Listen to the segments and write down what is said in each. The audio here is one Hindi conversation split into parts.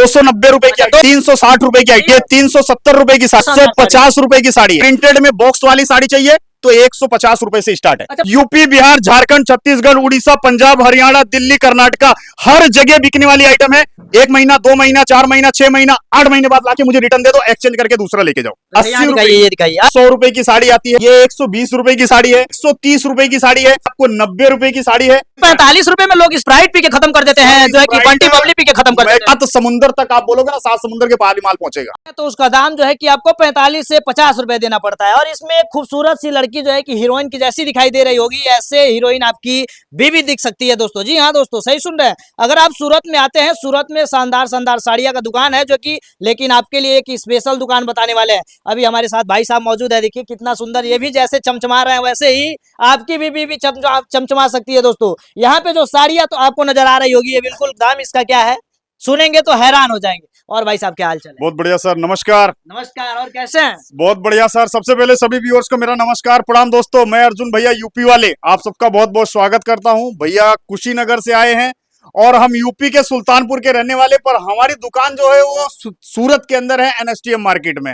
290 रुपए की, 360 रुपए की, ये 370 रुपए की, 750 रुपए की साड़ी। प्रिंटेड में बॉक्स वाली साड़ी चाहिए तो 150 रुपए से स्टार्ट है। यूपी, बिहार, झारखंड, छत्तीसगढ़, उड़ीसा, पंजाब, हरियाणा, दिल्ली, कर्नाटका, हर जगह बिकने वाली आइटम है। 1 महीना, 2 महीना, 4 महीना, 6 महीना, 8 महीने बाद लाके मुझे रिटर्न दे दो, एक्सचेंज करके दूसरा लेके जाओ। 80 रुपए, ये दिखाइए। 100 रुपए की साड़ी आती है, ये 120 रुपए की साड़ी है, 130 रुपए की साड़ी है, आपको 90 रुपए की साड़ी है। 45 रुपए में लोग स्प्राइट पी के खत्म कर देते हैं, जो है कि बंटी बबली पी के खत्म कर देते हैं। तो समुद्र तक आप बोलोगे ना, 7 समुद्र के पार ही माल पहुंचेगा। तो उसका दाम जो है कि आपको 45 से 50 रुपए देना पड़ता है। और इसमें एक खूबसूरत सी लड़की जो है कि हीरोइन की जैसी दिखाई दे रही होगी, ऐसे हीरोइन आपकी बीवी दिख सकती है दोस्तों। जी हाँ दोस्तों, सही सुन रहे हैं। अगर आप सूरत में आते हैं, सूरत में शानदार शानदार साड़ियां का दुकान है, जो कि लेकिन आपके लिए एक स्पेशल दुकान बताने वाले हैं। अभी हमारे साथ भाई साहब मौजूद है, देखिए कितना सुंदर, ये भी जैसे चमचमा रहे हैं वैसे ही आपकी बीवी भी चमचमा सकती है दोस्तों। यहाँ पे जो साड़ियां तो आपको नजर आ रही होगी, ये बिल्कुल दाम इसका क्या है सुनेंगे तो हैरान हो जाएंगे। और भाई साहब क्या हाल चाल है? बहुत बढ़िया सर, नमस्कार। नमस्कार, और कैसे हैं? बहुत बढ़िया सर। सबसे पहले सभी व्यूअर्स को मेरा नमस्कार, प्रणाम दोस्तों। मैं अर्जुन भैया यूपी वाले आप सबका बहुत बहुत स्वागत करता हूं। भैया कुशीनगर से आए हैं और हम यूपी के सुल्तानपुर के रहने वाले, पर हमारी दुकान जो है वो सूरत के अंदर है, एनएसटीएम मार्केट में,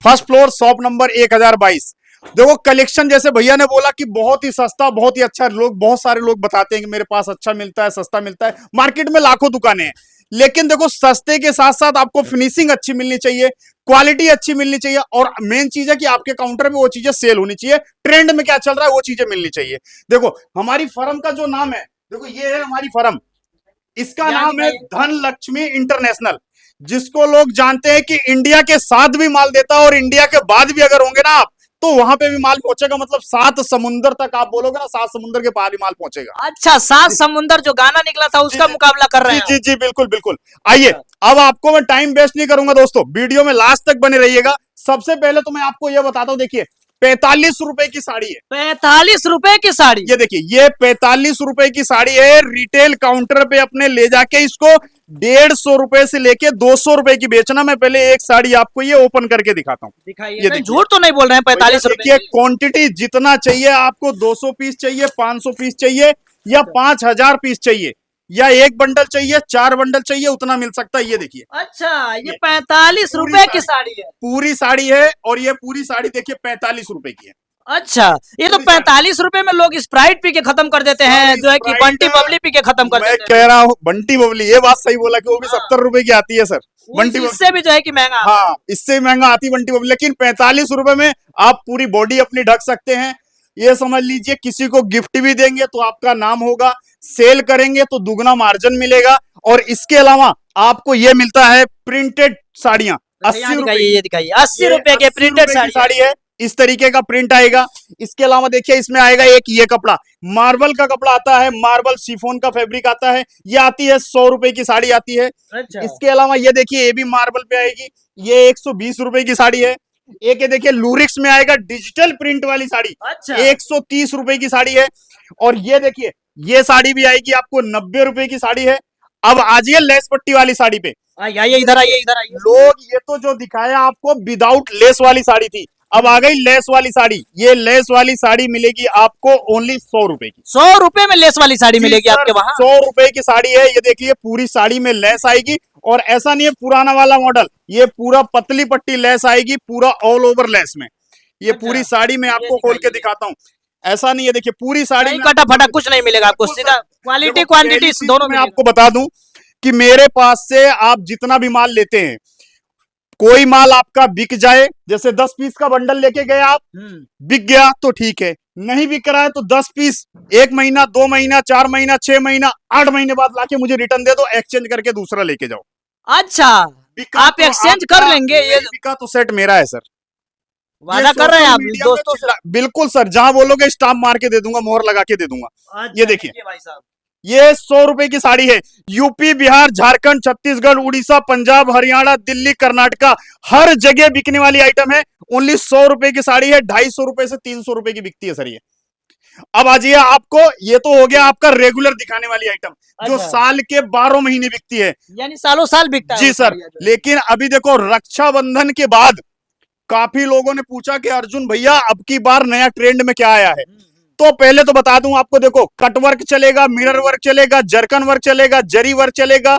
फर्स्ट फ्लोर, शॉप नंबर 1022। देखो कलेक्शन, जैसे भैया ने बोला कि बहुत ही सस्ता, बहुत ही अच्छा। लोग, बहुत सारे लोग बताते हैं कि मेरे पास अच्छा मिलता है, सस्ता मिलता है। मार्केट में लाखों दुकानें हैं, लेकिन देखो सस्ते के साथ साथ आपको फिनिशिंग अच्छी मिलनी चाहिए, क्वालिटी अच्छी मिलनी चाहिए, और मेन चीज है कि आपके काउंटर पे वो चीजें सेल होनी चाहिए। ट्रेंड में क्या चल रहा है वो चीजें मिलनी चाहिए। देखो हमारी फर्म का जो नाम है, देखो ये है हमारी फर्म, इसका नाम है धन लक्ष्मी इंटरनेशनल, जिसको लोग जानते हैं कि इंडिया के साथ भी माल देता है, और इंडिया के बाद भी अगर होंगे ना आप, तो वहां पे भी माल पहुंचेगा। मतलब 7 समुंदर तक आप बोलोगे ना, 7 समुंदर के पार भी माल पहुंचेगा। अच्छा, 7 समुंदर जो गाना निकला था उसका मुकाबला कर रहे हैं? जी जी बिल्कुल बिल्कुल। आइए, अब आपको मैं टाइम वेस्ट नहीं करूंगा दोस्तों, वीडियो में लास्ट तक बने रहिएगा। सबसे पहले तो मैं आपको यह बताता हूं, देखिए 45 रुपए की साड़ी है। 45 रुपए की साड़ी? ये देखिए, ये 45 रुपए की साड़ी है। रिटेल काउंटर पे अपने ले जाके इसको 150 रुपए से लेके 200 रुपए की बेचना। मैं पहले एक साड़ी आपको ये ओपन करके दिखाता हूँ। दिखाइए, झूठ तो नहीं बोल रहे हैं? 45 रुपए क्वांटिटी जितना चाहिए आपको, 200 पीस चाहिए, 500 पीस चाहिए, या 5000 पीस चाहिए, या 1 बंडल चाहिए, 4 बंडल चाहिए, उतना मिल सकता है। ये देखिए, अच्छा, ये 45 रुपए की साड़ी है? पूरी साड़ी है, और ये पूरी साड़ी देखिए 45 रुपए की है। अच्छा, ये तो 45 रुपए में लोग स्प्राइट पी के खत्म कर देते हैं, जो है कि बंटी बबली पी के खत्म कर देते हैं। मैं कह रहा हूँ बंटी बबली, ये बात सही बोला कि वो भी 70 रुपए की आती है सर। बंटी इससे भी जो है कि महंगा। हाँ, इससे महंगा आती बंटी बबली, लेकिन 45 रुपए में आप पूरी बॉडी अपनी ढक सकते हैं। ये समझ लीजिए, किसी को गिफ्ट भी देंगे तो आपका नाम होगा, सेल करेंगे तो दुगना मार्जिन मिलेगा। और इसके अलावा आपको ये मिलता है प्रिंटेड साड़ियां, 80 रुपए। ये दिखाइए, 80 रुपए के प्रिंटेड साड़ी है, इस तरीके का प्रिंट आएगा। इसके अलावा देखिए, इसमें आएगा एक ये कपड़ा, मार्बल का कपड़ा आता है, मार्बल शिफॉन का फैब्रिक आता है। ये आती है 100 रुपए की साड़ी आती है। अच्छा। इसके अलावा ये देखिए, ये भी मार्बल पे आएगी, ये 120 रुपए की साड़ी है। एक ये देखिए, लूरिक्स में आएगा डिजिटल प्रिंट वाली साड़ी। अच्छा। 130 रुपए की साड़ी है। और ये देखिए, ये साड़ी भी आएगी आपको 90 रुपए की साड़ी है। अब आ जाइए लेस पट्टी वाली साड़ी पे। आइए, इधर आइए, इधर आइए। लोग, ये तो जो दिखाया आपको विदाउट लेस वाली साड़ी थी, अब आ गई लेस वाली साड़ी। ये लेस वाली साड़ी मिलेगी आपको ओनली 100 रुपए की। 100 रुपए में लेस वाली साड़ी मिलेगी आपके वहां? 100 रुपए की साड़ी है। ये देखिए, पूरी साड़ी में लेस आएगी, और ऐसा नहीं है पुराना वाला मॉडल, ये पूरा पतली पट्टी लेस आएगी, पूरा ऑल ओवर लेस में। ये पूरी साड़ी में आपको खोल के दिखाता हूँ, ऐसा नहीं है। देखिए पूरी साड़ी में कटा फटा कुछ नहीं मिलेगा आपको, सीधा क्वालिटी क्वांटिटी दोनों में। आपको बता दूं कि मेरे पास से आप जितना भी माल लेते हैं, कोई माल आपका बिक जाए, जैसे 10 पीस का बंडल लेके गए आप, बिक गया तो ठीक है, नहीं बिक रहा है तो 10 पीस 1 महीना, 2 महीना, 4 महीना, 6 महीना, 8 महीने बाद लाके मुझे रिटर्न दे दो, एक्सचेंज करके दूसरा लेके जाओ। अच्छा, आप एक्सचेंज कर लेंगे? ये बिका तो सेट मेरा है सर। वादा कर रहे हैं आप दोस्तों से? बिल्कुल सर, जहां बोलोगे स्टाम्प मार के दे दूंगा, मोहर लगा के दे दूंगा। ये देखिए भाई साहब, ये 100 रुपए की साड़ी है। यूपी, बिहार, झारखंड, छत्तीसगढ़, उड़ीसा, पंजाब, हरियाणा, दिल्ली, कर्नाटका, हर जगह बिकने वाली आइटम है। ओनली 100 रुपए की साड़ी है। 250 रुपए से 300 रुपए की बिकती है सर ये। अब आ जाइए, आपको ये तो हो गया आपका रेगुलर दिखाने वाली आइटम, जो साल के 12 महीने बिकती है, यानी सालों साल बिकता है। जी सर। लेकिन अभी देखो, रक्षाबंधन के बाद काफी लोगों ने पूछा कि अर्जुन भैया अब की बार नया ट्रेंड में क्या आया है। तो पहले तो बता दूं आपको, देखो कट वर्क चलेगा, मिरर वर्क चलेगा, जरकन वर्क चलेगा, जरी वर्क चलेगा,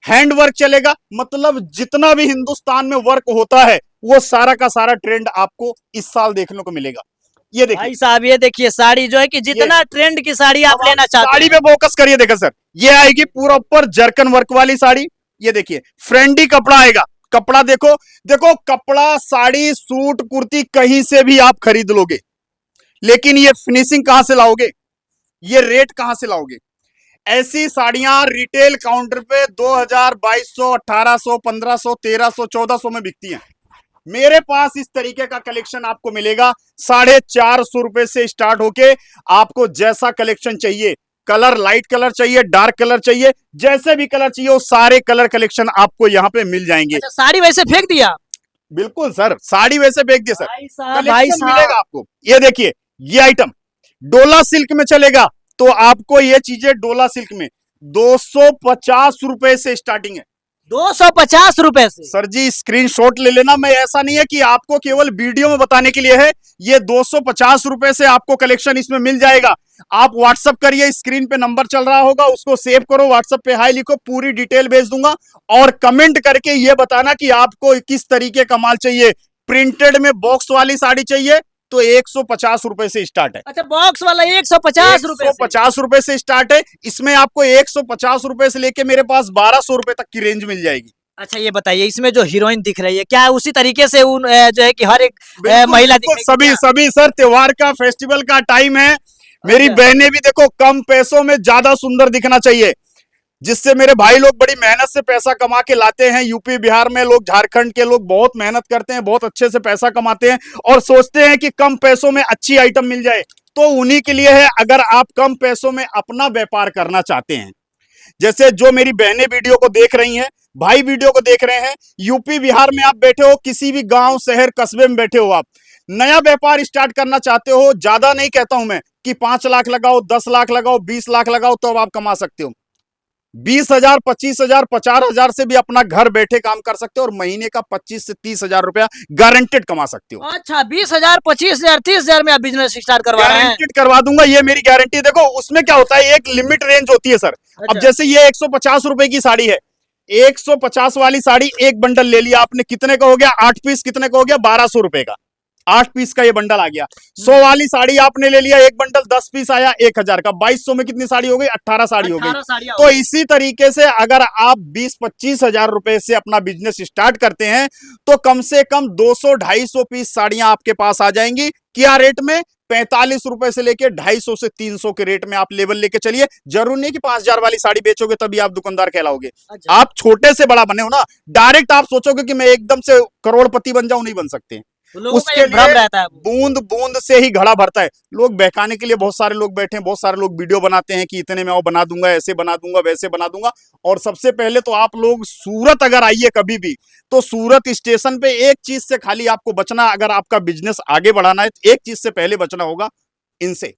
हैंड वर्क चलेगा, मतलब जितना भी हिंदुस्तान में वर्क होता है वो सारा का सारा ट्रेंड आपको इस साल देखने को मिलेगा। ये देखिए भाई साहब, ये देखिए साड़ी जो है कि जितना ट्रेंड की साड़ी आप लेना चाहते साड़ी हैं। पे फोकस करिए, देखो सर ये आएगी पूरा ऊपर जरकन वर्क वाली साड़ी। ये देखिए फ्रेंडी कपड़ा आएगा, कपड़ा देखो, देखो कपड़ा साड़ी सूट कुर्ती कहीं से भी आप खरीद लोगे, लेकिन ये फिनिशिंग कहां से लाओगे, ये रेट कहां से लाओगे। ऐसी साड़ियां रिटेल काउंटर पे 2000, 2200, 1800, 1500, 1300, 1400 में बिकती हैं। मेरे पास इस तरीके का कलेक्शन आपको मिलेगा 450 रुपए से स्टार्ट होके, आपको जैसा कलेक्शन चाहिए, कलर लाइट कलर चाहिए, डार्क कलर चाहिए, जैसे भी कलर चाहिए वो सारे कलर कलेक्शन आपको यहाँ पे मिल जाएंगे। अच्छा, साड़ी वैसे फेंक दिया? बिल्कुल सर, साड़ी वैसे फेंक दिए सर, भाई साहब, भाई कलेक्शन साहब, मिलेगा आपको। ये देखिए ये आइटम डोला सिल्क में चलेगा, तो आपको ये चीजें डोला सिल्क में 250 रुपए से स्टार्टिंग है। 250 रुपए से? सर जी स्क्रीनशॉट ले लेना, मैं ऐसा नहीं है कि आपको केवल वीडियो में बताने के लिए है, ये 250 रुपए से आपको कलेक्शन इसमें मिल जाएगा। आप व्हाट्सअप करिए, स्क्रीन पे नंबर चल रहा होगा, उसको सेव करो, व्हाट्सएप पे हाई लिखो, पूरी डिटेल भेज दूंगा और कमेंट करके ये बताना कि आपको किस तरीके का माल चाहिए। प्रिंटेड में बॉक्स वाली साड़ी चाहिए तो 150 रुपए से स्टार्ट है। अच्छा, बॉक्स वाला 150 रुपए से? 150 रुपए से स्टार्ट है, इसमें आपको 150 रुपए से लेके मेरे पास 1200 रुपए तक की रेंज मिल जाएगी। अच्छा, ये बताइए इसमें जो हीरोइन दिख रही है क्या उसी तरीके से उन जो है कि हर एक बिल्कुल, महिला बिल्कुल, दिखेगी सभी क्या? सभी सर, त्योहार का फेस्टिवल का टाइम है, मेरी अच्छा। बहनें भी देखो कम पैसों में ज्यादा सुंदर दिखना चाहिए, जिससे मेरे भाई लोग बड़ी मेहनत से पैसा कमा के लाते हैं। यूपी बिहार में लोग, झारखंड के लोग बहुत मेहनत करते हैं, बहुत अच्छे से पैसा कमाते हैं और सोचते हैं कि कम पैसों में अच्छी आइटम मिल जाए, तो उन्हीं के लिए है। अगर आप कम पैसों में अपना व्यापार करना चाहते हैं, जैसे जो मेरी बहनें वीडियो को देख रही हैं, भाई वीडियो को देख रहे हैं, यूपी बिहार में आप बैठे हो, किसी भी गांव शहर कस्बे में बैठे हो, आप नया व्यापार स्टार्ट करना चाहते हो, ज्यादा नहीं कहता हूं मैं कि 5 लाख लगाओ, 10 लाख लगाओ, 20 लाख लगाओ तो अब आप कमा सकते हो। 20,000, 25,000, 50,000 से भी अपना घर बैठे काम कर सकते हो और महीने का 25 से 30,000 रुपया गारंटेड कमा सकते हो। अच्छा, 20,000, 25,000, 30,000 में आप बिजनेस स्टार्ट करवा रहे हैं? गारंटेड करवा दूंगा, ये मेरी गारंटी। देखो उसमें क्या होता है, एक लिमिट रेंज होती है सर। अब जैसे ये 150 रुपए की साड़ी है, 150 वाली साड़ी एक बंडल ले लिया आपने, कितने का हो गया, 8 पीस, कितने का हो गया, 1200 रुपए का 8 पीस का ये बंडल आ गया। 100 वाली साड़ी आपने ले लिया, एक बंडल 10 पीस आया, 1000 का, 2200 में कितनी साड़ी हो गई, 18 साड़ी हो 18 गई। साड़ियाँ तो हो गई। इसी तरीके से अगर आप 20-25 हजार रुपए से अपना बिजनेस स्टार्ट करते हैं तो कम से कम 200-250 पीस साड़ियां आपके पास आ जाएंगी। क्या रेट में, 45 रुपए से लेके 250 से 300 के रेट में आप लेवल लेके चलिए। जरूर नहीं कि 5000 वाली साड़ी बेचोगे तभी आप दुकानदार कहलाओगे। अच्छा। आप छोटे से बड़ा बने हो ना, डायरेक्ट आप सोचोगे कि मैं एकदम से करोड़पति बन जाऊं, नहीं बन सकते। तो लोगों का उसके एक भ्रम लिए रहता है। बूंद बूंद से ही घड़ा भरता है। लोग बहकाने के लिए बहुत सारे लोग बैठे हैं, बहुत सारे लोग वीडियो बनाते हैं कि इतने में वो बना दूंगा, ऐसे बना दूंगा, वैसे बना दूंगा। और सबसे पहले तो आप लोग सूरत अगर आइए कभी भी, तो सूरत स्टेशन पे एक चीज से खाली आपको बचना, अगर आपका बिजनेस आगे बढ़ाना है तो एक चीज से पहले बचना होगा, इनसे,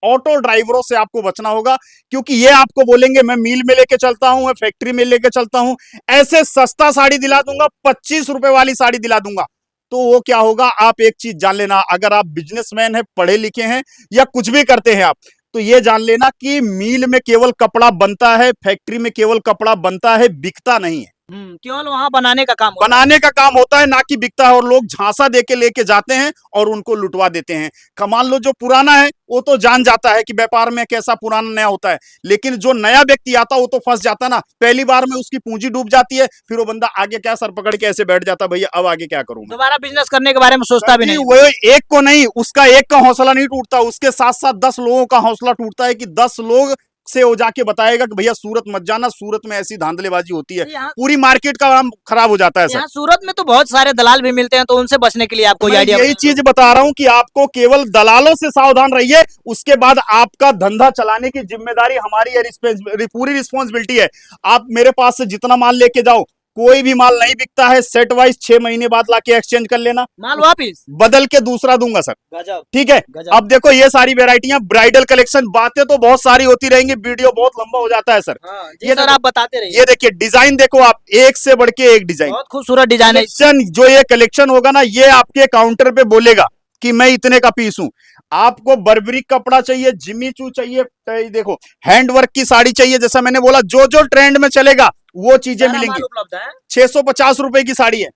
ऑटो ड्राइवरों से आपको बचना होगा। क्योंकि ये आपको बोलेंगे मैं मिल में लेके चलता हूं, मैं फैक्ट्री में लेके चलता हूं, ऐसे सस्ता साड़ी दिला दूंगा, 25 रुपए वाली साड़ी दिला दूंगा। तो वो क्या होगा, आप एक चीज जान लेना, अगर आप बिजनेसमैन हैं, पढ़े लिखे हैं या कुछ भी करते हैं आप, तो ये जान लेना कि मिल में केवल कपड़ा बनता है, फैक्ट्री में केवल कपड़ा बनता है, बिकता नहीं है। केवल वहां बनाने का काम होता है। बनाने का काम होता है, ना कि बिकता है। और लोग झांसा देके लेके जाते हैं और उनको लुटवा देते हैं। मान लो जो पुराना है वो तो जान जाता है कि व्यापार में कैसा पुराना नया होता है, लेकिन जो नया व्यक्ति आता है वो तो फंस जाता ना, पहली बार में उसकी पूंजी डूब जाती है, फिर वो बंदा आगे क्या सर पकड़ के ऐसे बैठ जाता, भैया अब आगे क्या करूं मैं। दोबारा बिजनेस करने के बारे में सोचता भी नहीं। वो एक को नहीं, उसका एक का हौसला नहीं टूटता, उसके साथ साथ 10 लोगों का हौसला टूटता है कि 10 लोग से वो जाके बताएगा कि भैया सूरत मत जाना, सूरत में ऐसी धांधलेबाजी होती है, पूरी मार्केट का नाम खराब हो जाता है सर। यहाँ सूरत में तो बहुत सारे दलाल भी मिलते हैं, तो उनसे बचने के लिए आपको मैं आइडिया यही चीज बता रहा हूं कि आपको केवल दलालों से सावधान रहिए, उसके बाद आपका धंधा चलाने की जिम्मेदारी हमारी है, पूरी रिस्पॉन्सिबिलिटी है। आप मेरे पास से जितना माल लेके जाओ, कोई भी माल नहीं बिकता है, सेट वाइज 6 महीने बाद लाके एक्सचेंज कर लेना, माल वापिस बदल के दूसरा दूंगा सर। गजब, ठीक है। गजब। अब देखो ये सारी वेराइटियां, ब्राइडल कलेक्शन, बातें तो बहुत सारी होती रहेंगी, वीडियो बहुत लंबा हो जाता है सर। ये सर आप बताते रहिए। ये देखिए डिजाइन देखो आप, एक से बढ़ के एक डिजाइन, बहुत खूबसूरत डिजाइन है। कलेक्शन, जो ये कलेक्शन होगा ना, ये आपके काउंटर पे बोलेगा कि मैं इतने का पीस हूं। आपको बर्बरी कपड़ा चाहिए, जिमी चू चाहिए, देखो हैंडवर्क की साड़ी चाहिए, जैसा मैंने बोला जो जो ट्रेंड में चलेगा वो चीजें सारा मिलेंगी। माल उपलब्ध है। 650 रुपए की साड़ी है,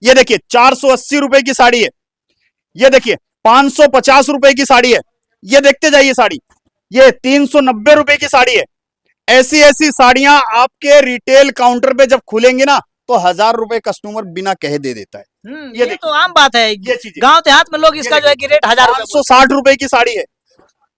ये देखिए 480 रुपए की साड़ी है, ये देखिए 550 रुपए की साड़ी है, ये देखते जाइए साड़ी, ये 390 रुपए की साड़ी है। ऐसी ऐसी साड़ियां आपके रिटेल काउंटर पे जब खुलेंगे ना तो 1000 रुपए कस्टमर बिना कहे दे देता है। ये तो आम बात है, ये चीजें गांव देहात में लोग इसका जो है कि रेट 1000 रुपए 560 रुपए की साड़ी है,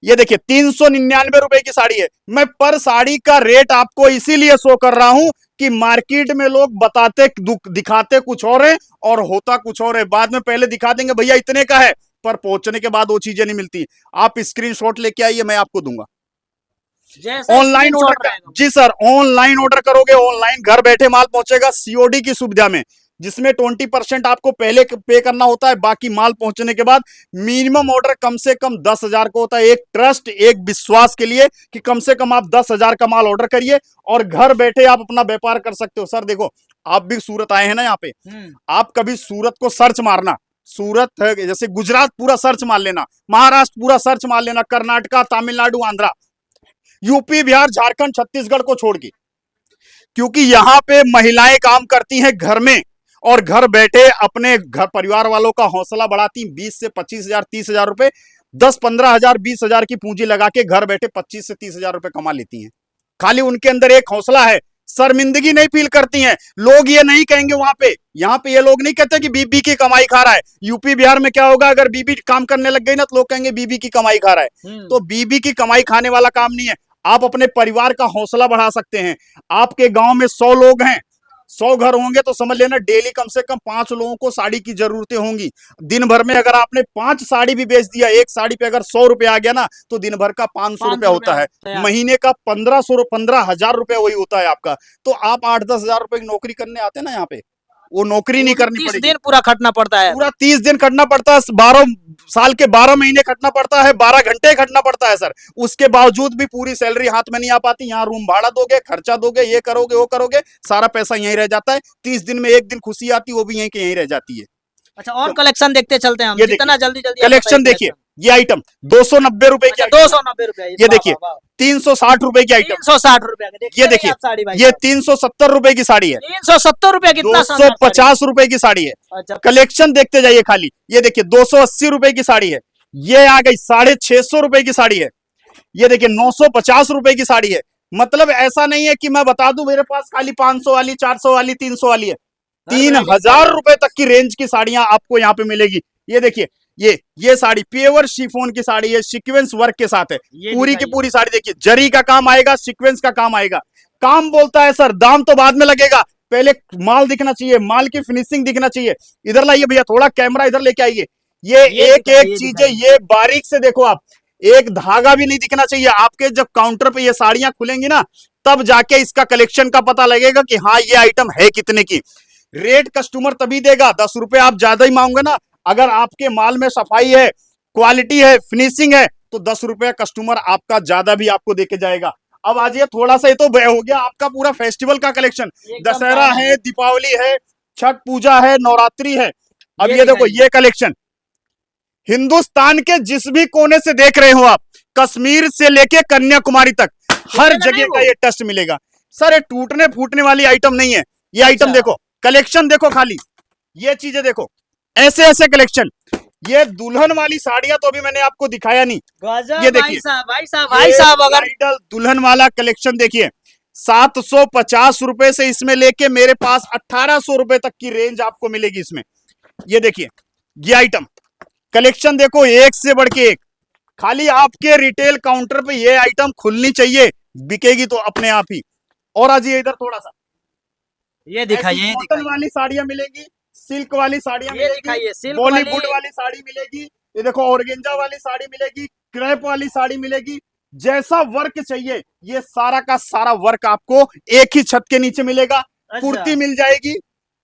ये देखिए 399 रुपए की साड़ी है। मैं पर साड़ी का रेट आपको इसीलिए शो कर रहा हूं कि मार्केट में लोग बताते दिखाते कुछ और है और होता कुछ और है। बाद में पहले दिखा देंगे भैया इतने का है, पर पहुंचने के बाद वो चीजें नहीं मिलती। आप स्क्रीनशॉट लेके आइए, मैं आपको दूंगा। जैसा ऑनलाइन screenshot ऑर्डर रहेगा। जी सर, ऑनलाइन ऑर्डर करोगे, ऑनलाइन घर बैठे माल पहुंचेगा सीओडी की सुविधा में, जिसमें 20% आपको पहले पे करना होता है, बाकी माल पहुंचने के बाद। मिनिमम ऑर्डर कम से कम 10,000 का होता है, एक ट्रस्ट एक विश्वास के लिए कि कम से कम आप 10,000 का माल ऑर्डर करिए और घर बैठे आप अपना व्यापार कर सकते हो। सर देखो, आप भी सूरत आए हैं ना यहाँ पे, आप कभी सूरत को सर्च मारना, सूरत है जैसे गुजरात पूरा सर्च मार लेना, महाराष्ट्र पूरा सर्च मार लेना, कर्नाटका, तमिलनाडु, आंध्रा, यूपी, बिहार, झारखंड, छत्तीसगढ़ को छोड़ के, क्योंकि यहाँ पे महिलाएं काम करती हैं घर में और घर बैठे अपने घर परिवार वालों का हौसला बढ़ाती, 20 से 25,000 30,000 रुपए, 10-15,000 20,000 की पूंजी लगा के घर बैठे 25 से 30,000 रुपए कमा लेती हैं। खाली उनके अंदर एक हौसला है, शर्मिंदगी नहीं फील करती हैं। लोग ये नहीं कहेंगे वहां पे, यहाँ पे ये लोग नहीं कहते कि बीबी की कमाई खा रहा है। यूपी बिहार में क्या होगा, अगर बीबी काम करने लग गई ना तो लोग कहेंगे बीबी की कमाई खा रहा है। तो बीबी की कमाई खाने वाला काम नहीं है, आप अपने परिवार का हौसला बढ़ा सकते हैं। आपके गांव में 100 लोग हैं, 100 घर होंगे तो समझ लेना डेली कम से कम 5 लोगों को साड़ी की जरूरतें होंगी। दिन भर में अगर आपने 5 साड़ी भी बेच दिया, एक साड़ी पे अगर 100 रुपए आ गया ना तो दिन भर का 500 रुपया होता है, महीने का 15,000 रुपया वही होता है आपका। तो आप 8-10 हजार रुपए की नौकरी करने आते हैं ना यहाँ पे, वो नौकरी नहीं करनी 30 पड़ेगी। दिन पूरा खटना पड़ता है, पूरा 30 दिन खटना पड़ता है, 12 साल के 12 महीने खटना पड़ता है, 12 घंटे खटना पड़ता है सर। उसके बावजूद भी पूरी सैलरी हाथ में नहीं आ पाती। यहाँ रूम भाड़ा दोगे, खर्चा दोगे, ये करोगे वो करोगे, सारा पैसा यहीं रह जाता है। 30 दिन में एक दिन खुशी आती, वो भी यहीं के यहीं रह जाती है। अच्छा और कलेक्शन देखते चलते हैं हम, ये जितना जल्दी जल्दी कलेक्शन देखिए, ये आइटम 290 रुपए की, 290 रुपए, ये देखिए 360 रुपए की आइटम, 360 रुपए, ये देखिए ये 370 रुपए की साड़ी है, 370 रुपए, कितना 250 रुपए की साड़ी है। अच्छा कलेक्शन देखते जाइए खाली, ये देखिए 280 रुपए की साड़ी है, ये आ गई 650 रुपए की साड़ी है, ये देखिए 950 रुपए की साड़ी है। मतलब ऐसा नहीं है कि मैं बता दूं मेरे पास खाली 500 वाली, 400 वाली, 300 वाली है, 3,000 रुपए तक की रेंज की साड़ियां आपको यहाँ पे मिलेगी। ये देखिए ये साड़ी प्योर शिफॉन की साड़ी है, सीक्वेंस वर्क के साथ है, पूरी की पूरी साड़ी देखिए, जरी का काम आएगा, सीक्वेंस का काम आएगा। काम बोलता है सर, दाम तो बाद में लगेगा, पहले माल दिखना चाहिए, माल की फिनिशिंग दिखना चाहिए। इधर लाइए भैया, थोड़ा कैमरा इधर लेके आइए, ये एक एक चीजें ये बारीक से देखो आप, एक धागा भी नहीं दिखना चाहिए। आपके जब काउंटर पे ये साड़ियां खुलेंगी ना तब जाके इसका कलेक्शन का पता लगेगा कि हाँ ये आइटम है कितने की। रेट कस्टमर तभी देगा, 10 रुपए आप ज्यादा ही मांगोगे ना, अगर आपके माल में सफाई है, क्वालिटी है, फिनिशिंग है तो 10 रुपए कस्टमर आपका ज्यादा भी आपको देके जाएगा। अब आज ये थोड़ा सा, ये तो हो गया आपका पूरा फेस्टिवल का कलेक्शन, दशहरा है, दीपावली है, छठ पूजा है, नवरात्रि है। अब ये देखो ये कलेक्शन हिंदुस्तान के जिस भी कोने से देख रहे हो आप, कश्मीर से लेके कन्याकुमारी तक हर जगह का ये टेस्ट मिलेगा सर। ये टूटने फूटने वाली आइटम नहीं है, ये आइटम देखो, कलेक्शन देखो खाली, ये चीजें देखो, ऐसे ऐसे कलेक्शन। ये दुल्हन वाली साड़ियां तो अभी मैंने आपको दिखाया नहीं, ये देखिए भाई साहब अगर ब्राइडल दुल्हन वाला कलेक्शन देखिए, 750 रुपए से इसमें लेके मेरे पास 1800 रुपए तक की रेंज आपको मिलेगी इसमें। ये देखिए ये आइटम कलेक्शन देखो, एक से बढ़ के एक। खाली आपके रिटेल काउंटर पे ये आइटम खुलनी चाहिए, बिकेगी तो अपने आप ही। और आज ये इधर थोड़ा सा ये दिखाइए, कॉटन वाली साड़ियां मिलेगी, सिल्क वाली साड़ियां मिलेगी, बॉलीवुड वाली साड़ी मिलेगी, ये देखो ऑर्गेंजा वाली साड़ी मिलेगी, क्रेप वाली साड़ी मिलेगी। जैसा वर्क चाहिए ये सारा का सारा वर्क आपको एक ही छत के नीचे मिलेगा। कुर्ती मिल जाएगी,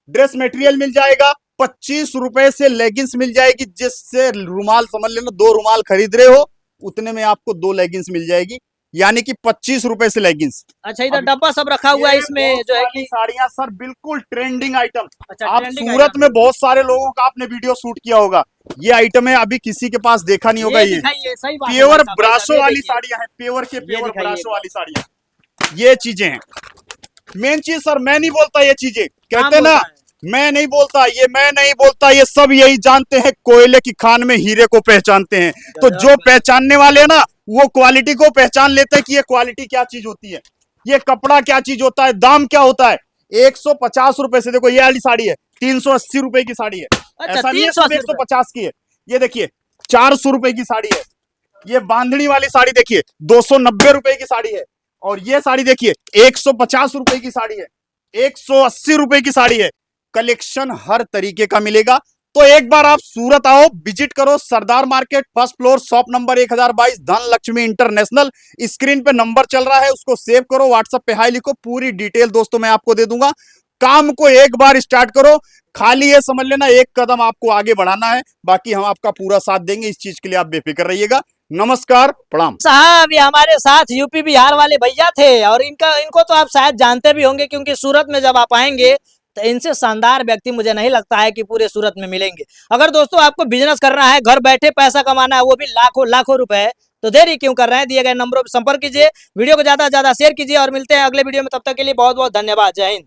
ड्रेस मटेरियल मिल जाएगा, 25 रुपए से लेगिंग्स मिल जाएगी, जिससे रुमाल समझ लेना 2 रुमाल खरीद रहे हो उतने में आपको 2 लेगिंग्स मिल जाएगी। यानी कि 25 रुपए से लेगिंग्स। अच्छा, इधर डब्बा सब रखा हुआ है, इसमें जो है कि साड़ियां सर बिल्कुल ट्रेंडिंग आइटम। अच्छा, आप ट्रेंडिंग सूरत आइटम में बहुत सारे लोगों का आपने वीडियो शूट किया होगा, ये आइटम है, अभी किसी के पास देखा नहीं होगा। ये दिखाइए, सही बात है प्योर भाई साहब, ब्राशो ये वाली देखिए, साड़ियां हैं, प्योर के प्योर दिखाइए ब्राशो एक वाली साड़ियां, ये चीजें हैं। मेन चीज सर मैं नहीं बोलता, ये चीजें काम कहते ना, बोलता है। मैं नहीं बोलता, ये मैं नहीं बोलता, ये सब यही जानते हैं, कोयले की खान में हीरे को पहचानते हैं। तो गजब जो भाई। पहचानने वाले हैं ना, वो क्वालिटी को पहचान लेते हैं कि ये क्वालिटी क्या चीज होती है, ये कपड़ा क्या चीज होता है, दाम क्या होता है। 150 रुपए से, देखो ये वाली साड़ी है 380 रुपए की साड़ी है। अच्छा, ऐसा नहीं है 380 सिर्फ 150 की है। ये देखिए 400 रुपए की साड़ी है। ये बांधनी वाली साड़ी देखिए 290 रुपए की साड़ी है। और ये साड़ी देखिए 150 रुपए की साड़ी है, 180 रुपए की साड़ी है। कलेक्शन हर तरीके का मिलेगा। तो एक बार आप सूरत आओ, विजिट करो, Sardar market first floor, shop number 1022, Dhan Lakshmi international. Screen पे नंबर चल रहा है, उसको सेव करो, व्हाट्सएप पे हाई लिखो, पूरी डिटेल दोस्तों मैं आपको दे दूंगा। काम को एक बार स्टार्ट करो, खाली ये समझ लेना एक कदम आपको आगे बढ़ाना है, बाकी हम आपका पूरा साथ देंगे, इस चीज के लिए आप बेफिक्र रहिएगा। नमस्कार, प्रणाम। साहब, ये हमारे साथ यूपी बिहार वाले भैया थे, और इनको तो आप शायद जानते भी होंगे, क्योंकि सूरत में जब आप आएंगे तो इनसे शानदार व्यक्ति मुझे नहीं लगता है कि पूरे सूरत में मिलेंगे। अगर दोस्तों आपको बिजनेस करना है, घर बैठे पैसा कमाना है, वो भी लाखों लाखों रुपए, तो देरी क्यों कर रहे हैं, दिए गए नंबरों पर संपर्क कीजिए, वीडियो को ज्यादा से ज्यादा शेयर कीजिए, और मिलते हैं अगले वीडियो में। तब तक के लिए बहुत बहुत धन्यवाद। जय हिंद।